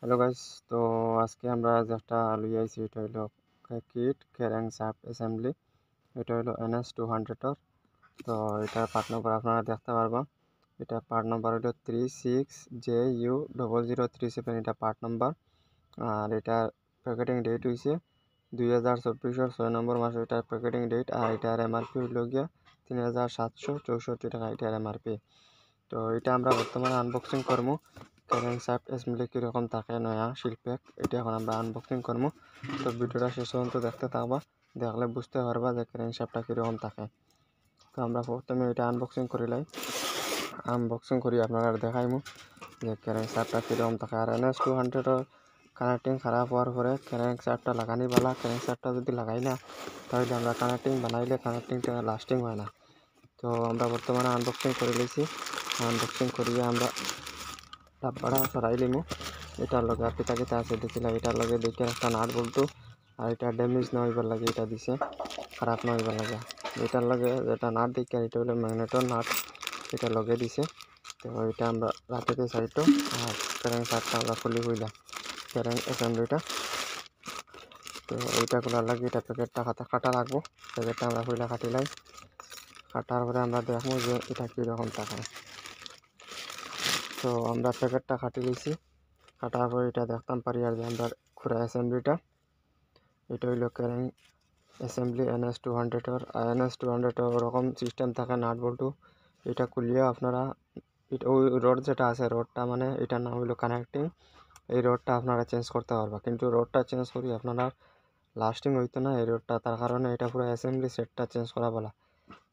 Hello guys, তো আজকে আমরা যে একটা লই আইছি এটা হলো কিট ক্যারেং সাপ অ্যাসেম্বলি। এটা হলো NS200 তো এটা পার্ট নম্বর আপনারা দেখতে পারবেন। এটা পার্ট নম্বর হলো 36JU0037, এটা পার্ট নম্বর। আর এটা প্যাকেটিং ডেট হইছে 2024-এর 6 নম্বর মাসে এটার প্যাকেটিং ডেট। আর এটার এমআরপি হইল গিয়া 3764 টাকা এটার এমআরপি। তো এটা আমরা বর্তমানে আনবক্সিং করবো। ক্যারেং সাপ অ্যাসেম্বলি কীরকম থাকে নয়া শিল্পেক, এটা এখন আমরা আনবক্সিং করবো। তো ভিডিওটা শেষ পর্যন্ত দেখতে থাকবা, দেখলে বুঝতে পারবা যে ক্যারেং সাপটা কীরকম থাকে। তো আমরা প্রথমে এটা আনবক্সিং করিলাই, আনবক্সিং করি আপনারা দেখাইমু যে ক্যারেং সাপটা কীরকম থাকে। আর NS200-এর কানেক্টিং খারাপ হওয়ার পরে ক্যারেং সাপটা লাগানি বালা। ক্যারেং সাপটা যদি লাগাই না তাহলে আমরা কানেক্টিং বানাইলে কানেক্টিংটা লাস্টিং হয় না। তো আমরা বর্তমানে আনবক্সিং করে লইছি। আনবক্সিং করিয়ে আমরা ডাব্বাটা সরাই লিমু। এটার লগে আর কিতা কিতা আছে দেখিলা। এটার লগে দেখে একটা নাট বল্টু, আর এটা ড্যামেজ না হইবার লাগে এটা দিছে, খারাপ না হইবার লাগে। এটার লগে যেটা নাট দেখে এটা হলো ম্যাগনেটর নাট, এটা লগে দিছে। তো এটা আমরা রাখতে সাইডটা। আর ক্যারেং সারটা আমরা খুলি হইলাম ক্যারেং অ্যাসেম্বলিটা। তো এইটা খোলার লাগে এটা প্যাকেটটা কাটা লাগবো। প্যাকেটটা আমরা খুলে কাটিলাই, কাটার পরে আমরা দেখবো যে এটা কীরকম থাকে। তো আমরা প্যাকেটটা কাটি লইছি, কাটার পরে এটা দেখতাম পারি আর যে আমরা খুঁড়া অ্যাসেম্বলিটা। এটা হইল ক্যারেং অ্যাসেম্বলি NS200-এর। NS200 ওরকম সিস্টেম থাকে নাট বল্টু। এটা খুলিয়ে আপনারা ওই রড যেটা আছে রডটা মানে এটার নাম হইল কানেক্টিং, এই রডটা আপনারা চেঞ্জ করতে পারবা। কিন্তু রডটা চেঞ্জ করি আপনারা লাস্টিং হইতো না এই রডটা, তার কারণে এটা পুরো অ্যাসেম্বলি সেটটা চেঞ্জ করা বলা।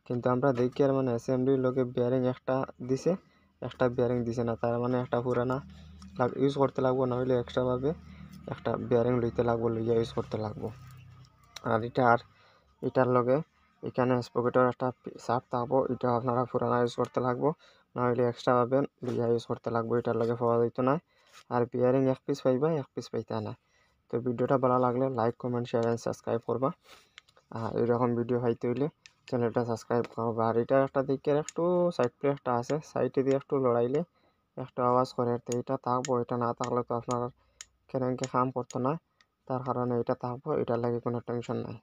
কিন্তু আমরা দেখি আর মানে অ্যাসেম্বলির লোকে বিয়ারিং একটা দিছে, একটা বিয়ারিং দিছে না, তার মানে একটা পুরানা ইউজ করতে লাগবো, নইলে এক্সট্রাভাবে একটা বিয়ারিং লইতে লাগবো, লইয়া ইউজ করতে লাগবো। আর এটার লগে এখানে স্পকেটের একটা সাপ থাকবো, এটা আপনারা পুরানা ইউজ করতে লাগবো, নইলে এক্সট্রাভাবে লইয়া ইউজ করতে লাগবো, এটার লগে পাওয়া যাইতো না। আর বিয়ারিং এক পিস পাইবা, এক পিস পাইতে না। তো ভিডিওটা ভালো লাগলে like comment share and subscribe করবা। আর এরকম ভিডিও পাইতে হইলে চ্যানেলটা সাবস্ক্রাইব করবা। আর এটা একটা দিকে একটু সাইড প্লেটটা আছে, সাইডে দিয়ে একটু লড়াইলে একটু আওয়াজ করে, তো এটা থাকবো। এটা না থাকলে তো আপনার ক্যারেংকে কাম করতো না, তার কারণে এটা থাকবো, এটার লাগে কোনো টেনশন নাই।